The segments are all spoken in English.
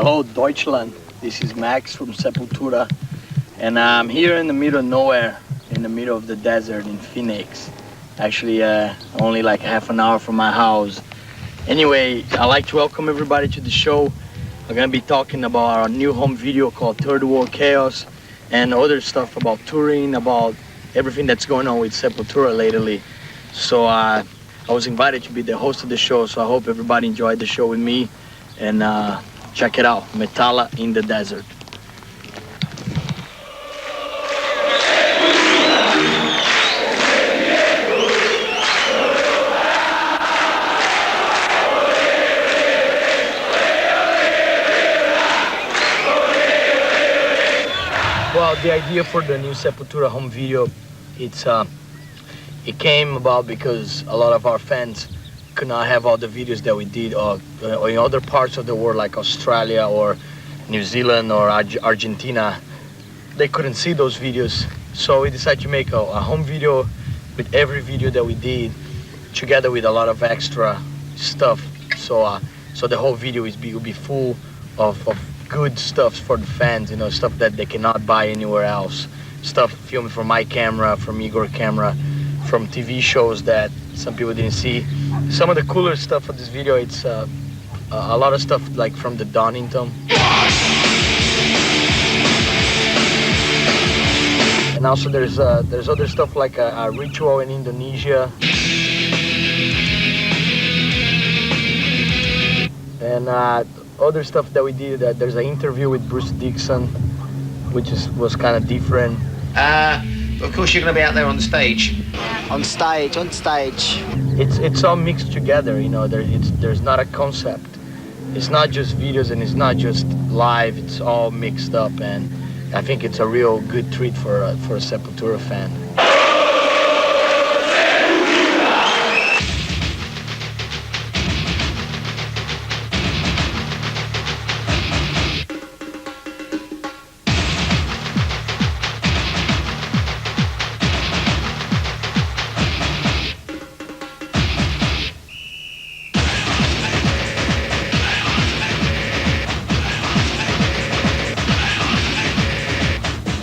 Hello Deutschland, this is Max from Sepultura, and I'm here in the middle of nowhere, in the middle of the desert in Phoenix. Actually, only like half an hour from my house. Anyway, I'd like to welcome everybody to the show. We're gonna be talking about our new home video called Third World Chaos and other stuff about touring, about everything that's going on with Sepultura lately. So I was invited to be the host of the show, so I hope everybody enjoyed the show with me. And check it out, Metalla in the desert. Well, the idea for the new Sepultura home video, it came about because a lot of our fans could not have all the videos that we did in other parts of the world, like Australia or New Zealand or Argentina. They couldn't see those videos, so we decided to make a home video with every video that we did, together with a lot of extra stuff. So the whole video will be full of good stuff for the fans, stuff that they cannot buy anywhere else. Stuff filmed from my camera, from Igor's camera, from TV shows that some people didn't see. Some of the cooler stuff for this video, it's a lot of stuff like from the Donington. And also there's other stuff like a ritual in Indonesia. And other stuff that we did, there's an interview with Bruce Dickinson, which was kind of different. Of course you're going to be out there on the stage. On stage. It's all mixed together, there's not a concept. It's not just videos and it's not just live, it's all mixed up, and I think it's a real good treat for a Sepultura fan.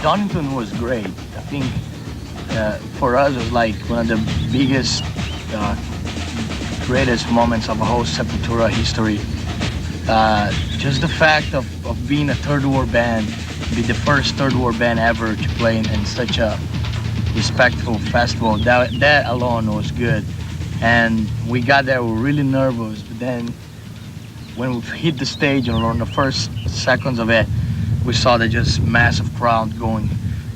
Donington was great. I think for us it was like one of the biggest, greatest moments of the whole Sepultura history. Just the fact of being a third world band, be the first third world band ever to play in such a respectful festival, that alone was good. And we got there, we were really nervous, but then when we hit the stage and on the first seconds of it, we saw the just massive crowd going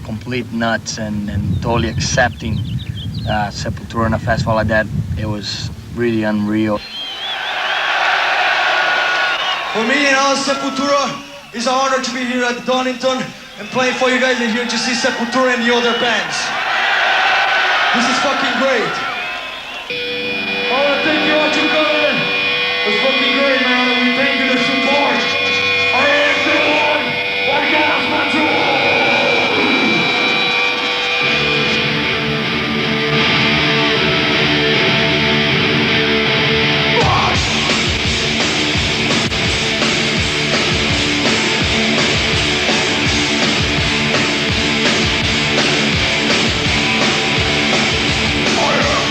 complete nuts and totally accepting Sepultura in a festival like that. It was really unreal. For me and all Sepultura, it's an honor to be here at Donington and playing for you guys and here to see Sepultura and the other bands. This is fucking great. I want to thank you all for coming. It was fucking great, man. We thank you for the support. I am the one. I got my tour. I am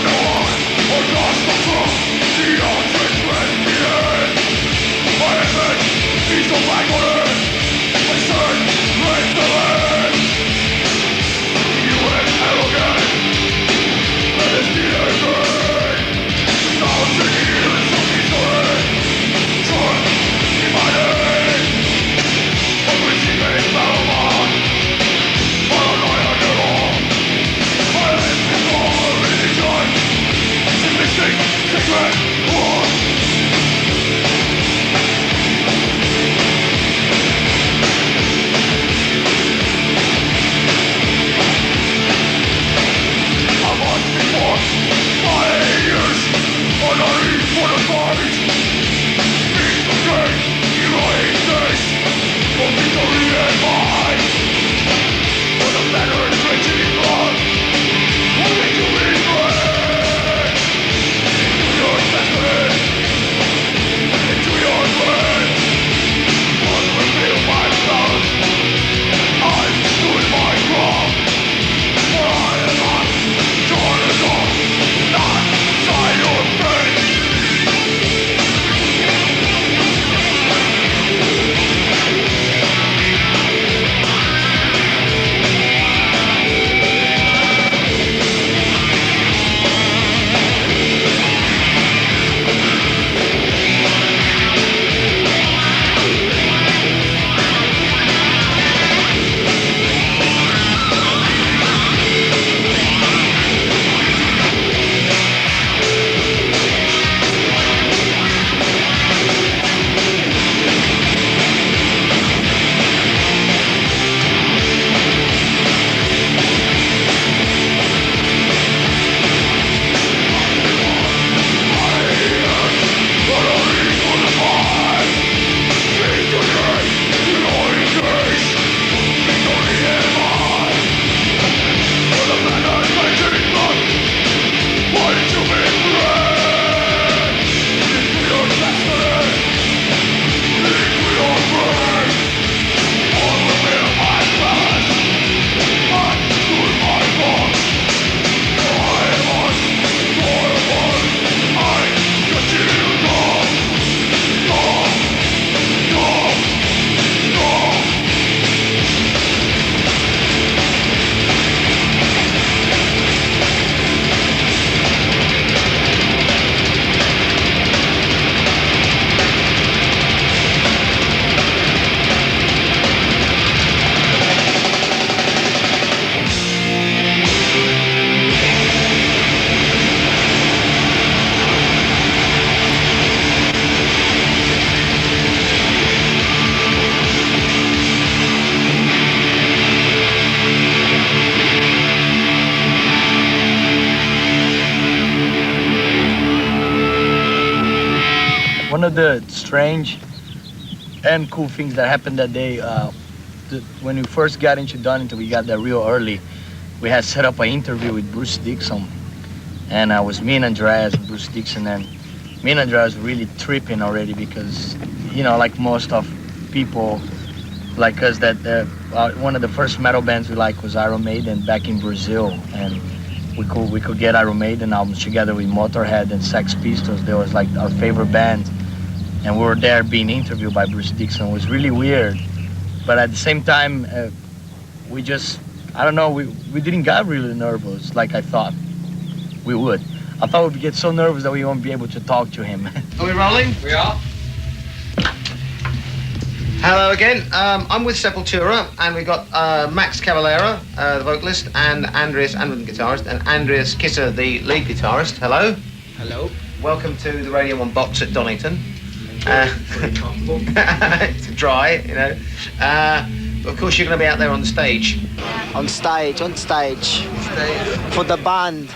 of the strange and cool things that happened that day, when we first got into Donington, we got there real early. We had set up an interview with Bruce Dixon, and it was me and Andreas and Bruce Dixon, and me and Andreas were really tripping already because, you know, like most of people like us, that one of the first metal bands we liked was Iron Maiden back in Brazil, and we could get Iron Maiden albums together with Motorhead and Sex Pistols. They was like our favorite band, and we were there being interviewed by Bruce Dixon. It was really weird, but at the same time, we just, I don't know, we didn't get really nervous like I thought we would. I thought we'd get so nervous that we won't be able to talk to him. Are we rolling? We are. Hello again. I'm with Sepultura, and we've got Max Cavalera, the vocalist, and Andreas Anwin, the guitarist, and Andreas Kisser, the lead guitarist. Hello. Hello. Welcome to the Radio 1 box at Donington. It's dry, you know. But of course, you're going to be out there on the stage. On stage. For the band.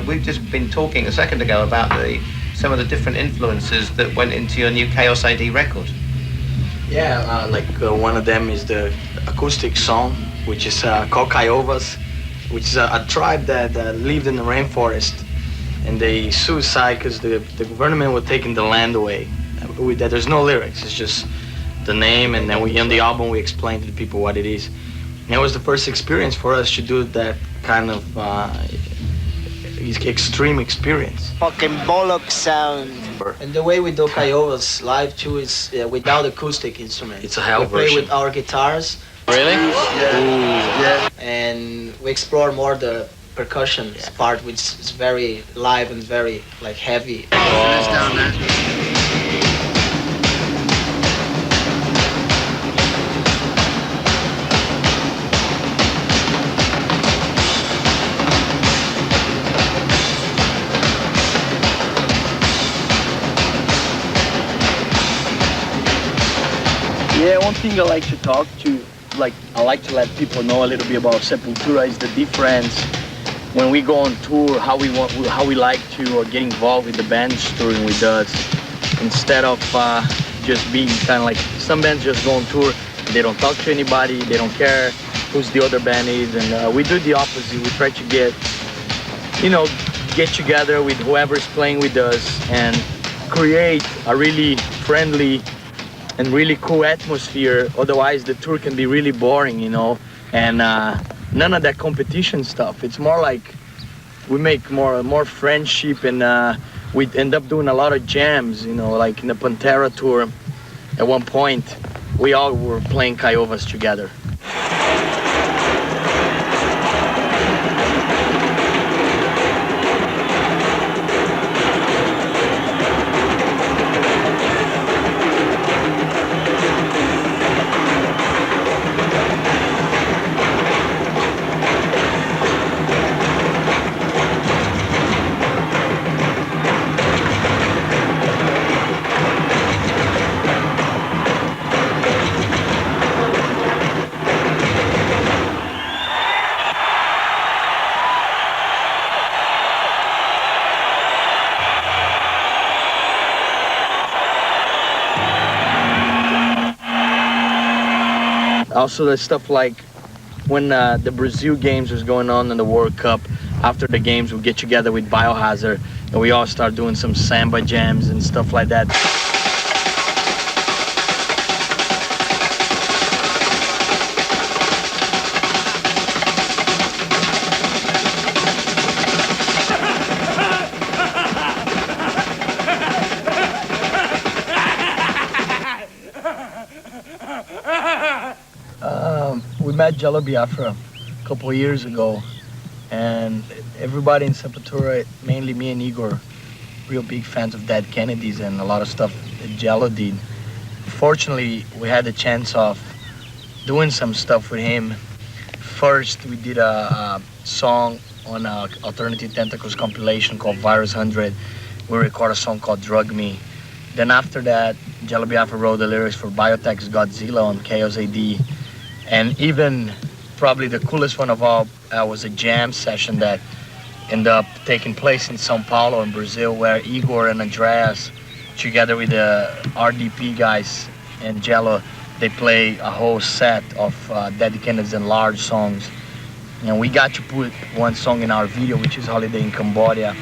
We've just been talking a second ago about some of the different influences that went into your new Chaos AD record. Yeah, one of them is the acoustic song, which is called Caiovas, which is a tribe that lived in the rainforest, and they suicide because the government was taking the land away. There's no lyrics, it's just the name, and then on the album we explain to the people what it is. And it was the first experience for us to do that kind of extreme experience. Fucking bollocks sound. And the way we do Caiovas live too is without acoustic instruments. It's a hell We play version. with our guitars. Really? Yeah. And we explore more the percussion part, which is very live and very like heavy. Down there. Yeah, one thing I like to talk to, I like to let people know a little bit about Sepultura is the difference when we go on tour, how we like to get involved with the bands touring with us, instead of just being kind of like, some bands just go on tour, they don't talk to anybody, they don't care who's the other band is, and we do the opposite. We try to get together with whoever's playing with us and create a really friendly and really cool atmosphere. Otherwise the tour can be really boring, you know, and none of that competition stuff. It's more like we make more friendship, and we end up doing a lot of jams, you know, like in the Pantera tour. At one point we all were playing Caiovas together. Also the stuff like when the Brazil games was going on in the World Cup, after the games we get together with Biohazard and we all start doing some samba jams and stuff like that. We met Jello Biafra a couple of years ago, and everybody in Sepultura, mainly me and Igor, real big fans of Dead Kennedys and a lot of stuff that Jello did. Fortunately, we had the chance of doing some stuff with him. First, we did a song on an Alternative Tentacles compilation called Virus 100. We recorded a song called Drug Me. Then after that, Jello Biafra wrote the lyrics for Biotech's Godzilla on Chaos AD. And even probably the coolest one of all was a jam session that ended up taking place in São Paulo in Brazil, where Igor and Andreas together with the RDP guys and Jello, they play a whole set of dedicated and large songs. And we got to put one song in our video, which is Holiday in Cambodia.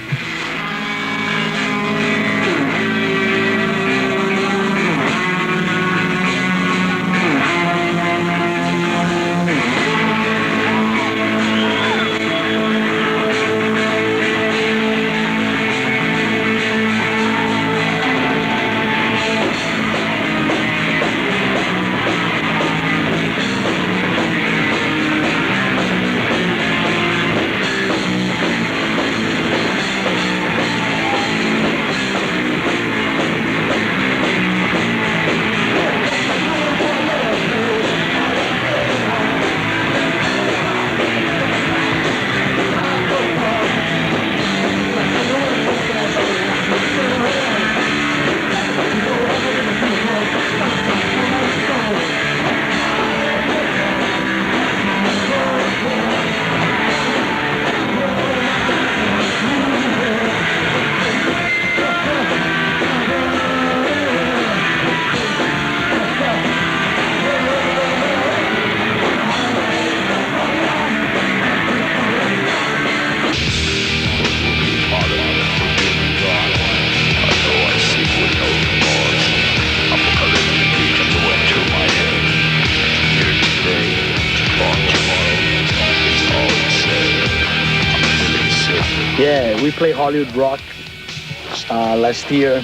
Yeah, we played Hollywood Rock last year.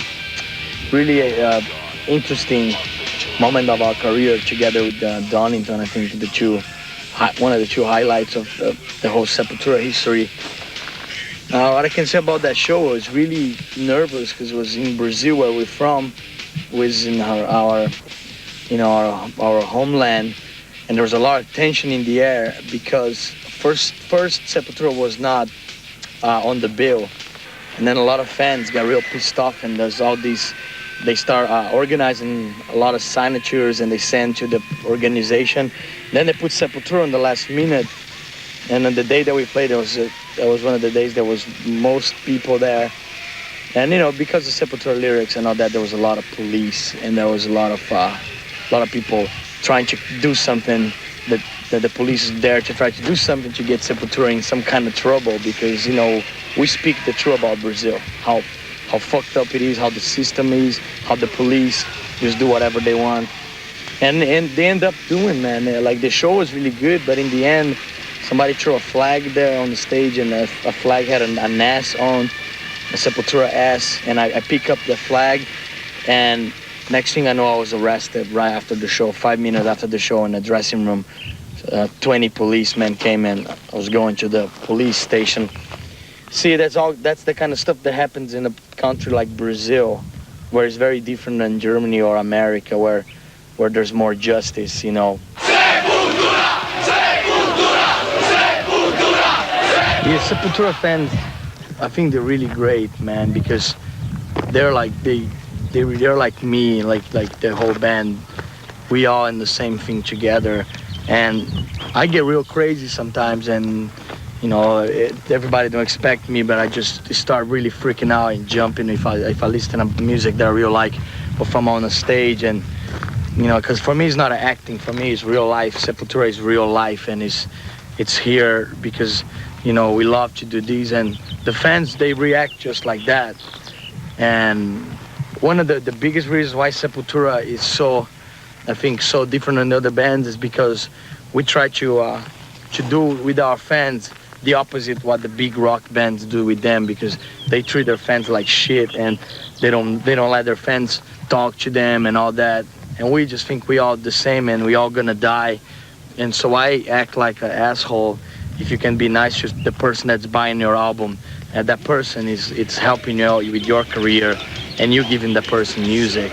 Really interesting moment of our career together with Donington. I think one of the two highlights of the whole Sepultura history. What I can say about that show, I was really nervous because it was in Brazil, where we're from, was in our homeland, and there was a lot of tension in the air because first Sepultura was not on the bill, and then a lot of fans got real pissed off, and there's all these, they start organizing a lot of signatures, and they send to the organization. Then they put Sepultura on the last minute, and on the day that we played, that was one of the days there was most people there, and because of Sepultura lyrics and all that, there was a lot of police, and there was a lot of people trying to do something that the police is there to try to do something to get Sepultura in some kind of trouble, because we speak the truth about Brazil, how fucked up it is, how the system is, how the police just do whatever they want, and they end up doing, man. Like, the show was really good, but in the end, somebody threw a flag there on the stage, and a flag had an ass on, a Sepultura ass, and I pick up the flag, and next thing I know, I was arrested right after the show, 5 minutes after the show, in the dressing room. 20 policemen came in. I was going to the police station. See, that's the kind of stuff that happens in a country like Brazil, where it's very different than Germany or America, where there's more justice, Sepultura! Sepultura! Sepultura! Yeah, Sepultura fans, I think they're really great, man, because they're like they're like me, like the whole band. We all in the same thing together, and I get real crazy sometimes, and everybody don't expect me, but I just start really freaking out and jumping if I listen to music that I really like, or from on the stage, and because for me it's not acting, for me it's real life. Sepultura is real life, and it's here because we love to do these, and the fans, they react just like that. And one of the biggest reasons why Sepultura is so different than other bands is because we try to do with our fans the opposite what the big rock bands do with them, because they treat their fans like shit, and they don't let their fans talk to them and all that. And we just think we all the same, and we all gonna die. And so I act like an asshole if you can be nice to the person that's buying your album, and that person it's helping you out with your career, and you giving the person music.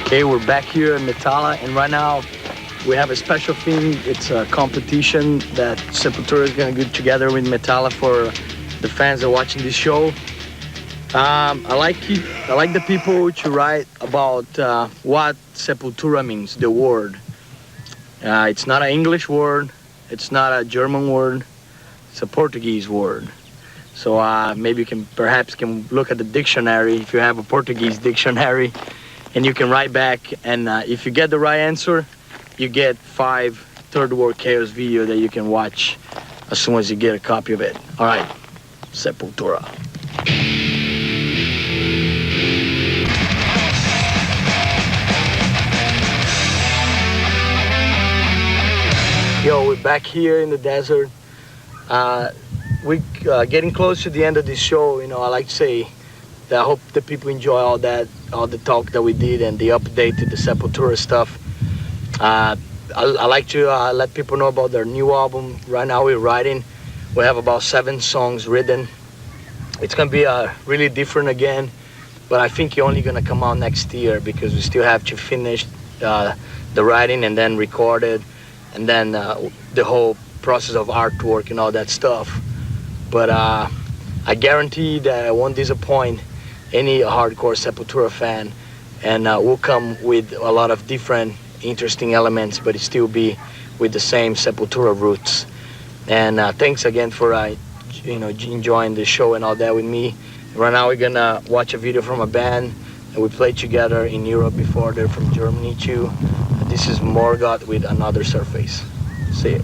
Okay, we're back here in Metalla, and right now we have a special thing. It's a competition that Sepultura is gonna get together with Metalla for the fans that are watching this show. I like the people to write about what Sepultura means, the word. It's not an English word, it's not a German word, it's a Portuguese word. So maybe you can perhaps look at the dictionary if you have a Portuguese dictionary, and you can write back, and if you get the right answer, you get 5 Third World Chaos video that you can watch as soon as you get a copy of it. All right, Sepultura. Yo, we're back here in the desert. We're getting close to the end of this show. You know, I like to say that I hope the people enjoy all the talk that we did and the update to the Sepultura stuff. I like to let people know about their new album. Right now we're writing. We have about 7 songs written. It's gonna be really different again, but I think it's only gonna come out next year because we still have to finish the writing and then record it, and then the whole process of artwork and all that stuff. But I guarantee that I won't disappoint any hardcore Sepultura fan, and we'll come with a lot of different interesting elements, but it still be with the same Sepultura roots. And thanks again for enjoying the show and all that with me. Right now we're gonna watch a video from a band that we played together in Europe before. They're from Germany too. This is Morgoth with Another Surface. See it.